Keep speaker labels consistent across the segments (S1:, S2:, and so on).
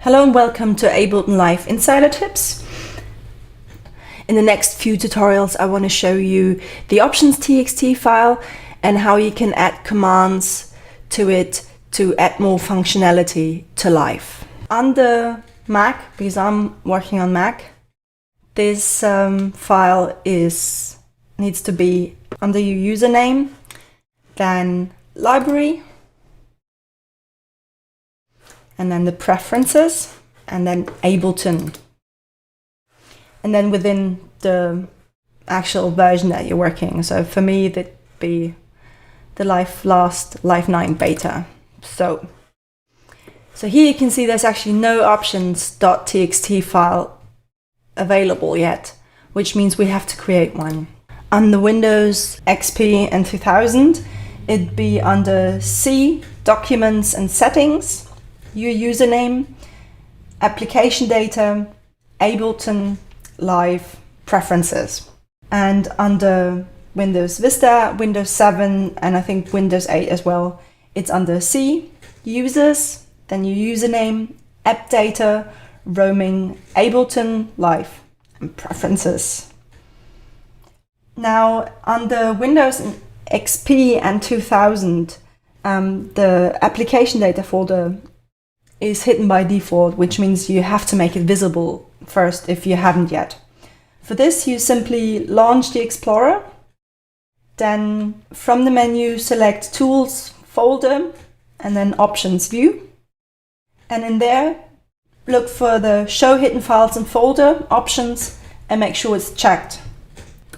S1: Hello and welcome to Ableton Live Insider Tips. In the next few tutorials I want to show you the options.txt file and how you can add commands to it to add more functionality to Live. Under Mac, because I'm working on Mac, this file needs to be under your username, then library, and then the preferences, and then Ableton. And then within the actual version that you're working. So for me, that'd be the Live 9 beta. So here you can see there's actually no options.txt file available yet, which means we have to create one. Under Windows XP and 2000, it'd be under C, Documents and Settings, your username, application data, Ableton, Live, preferences. And under Windows Vista, Windows 7, and I think Windows 8 as well, it's under C, users, then your username, app data, roaming, Ableton, Live, and preferences. Now, under Windows XP and 2000, the application data folder is hidden by default, which means you have to make it visible first if you haven't yet. For this, you simply launch the Explorer, then from the menu select Tools, Folder, and then Options View. And in there, look for the Show Hidden Files and Folder options and make sure it's checked.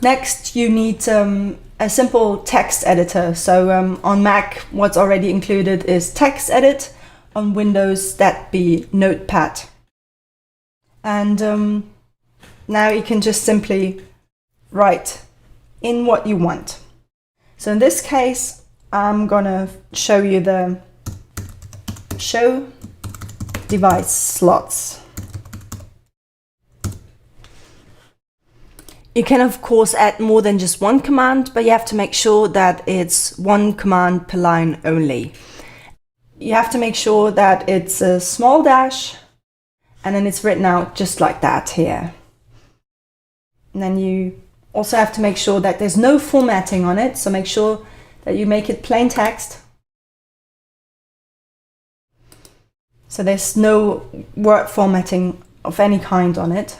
S1: Next, you need a simple text editor. So on Mac, what's already included is Text Edit. On Windows, that'd be Notepad. And now you can just simply write in what you want. So in this case, I'm gonna show you the show device slots. You can of course add more than just one command, but you have to make sure that it's one command per line only. You have to make sure that it's a small dash and then it's written out just like that here. And then you also have to make sure that there's no formatting on it, so make sure that you make it plain text. So there's no word formatting of any kind on it.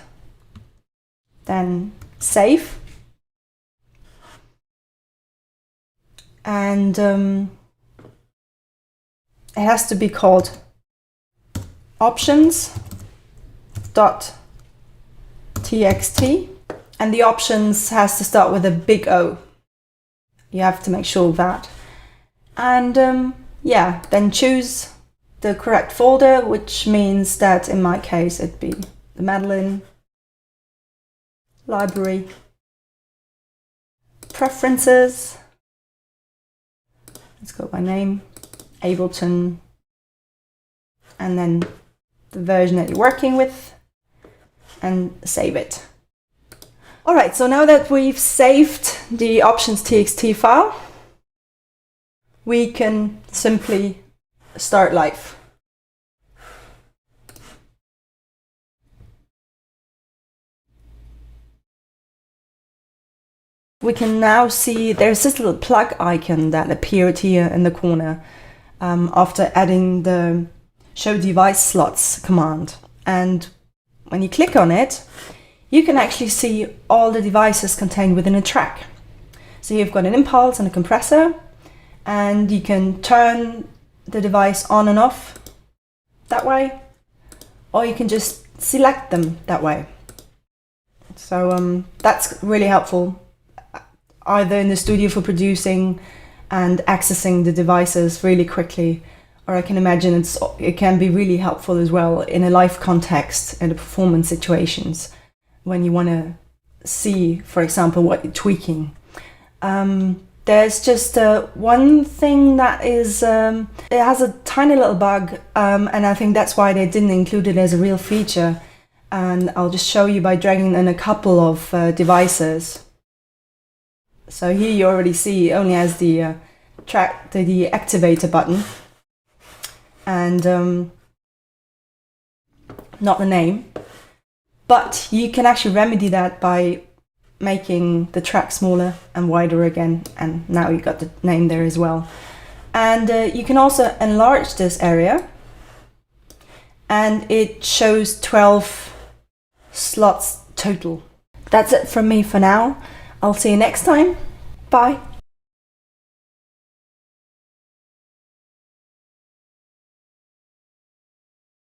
S1: Then save. And it has to be called options.txt, and the options has to start with a big O. You have to make sure of that. And yeah, then choose the correct folder, which means that in my case it'd be the Madeline, library, preferences, let's go by name, Ableton, and then the version that you're working with, and save it. Alright, so now that we've saved the options.txt file, we can simply start Live. We can now see there's this little plug icon that appeared here in the corner after adding the show device slots command. And when you click on it, you can actually see all the devices contained within a track. So you've got an impulse and a compressor, and you can turn the device on and off that way, or you can just select them that way. So that's really helpful, either in the studio for producing and accessing the devices really quickly, or I can imagine it can be really helpful as well in a live context, in the performance situations, when you want to see, for example, what you're tweaking. There's just one thing that is, it has a tiny little bug, and I think that's why they didn't include it as a real feature. And I'll just show you by dragging in a couple of devices. So here you already see it only has the activator button, and not the name. But you can actually remedy that by making the track smaller and wider again, and now you got the name there as well. And you can also enlarge this area, and it shows 12 slots total. That's it from me for now. I'll see you next time. Bye.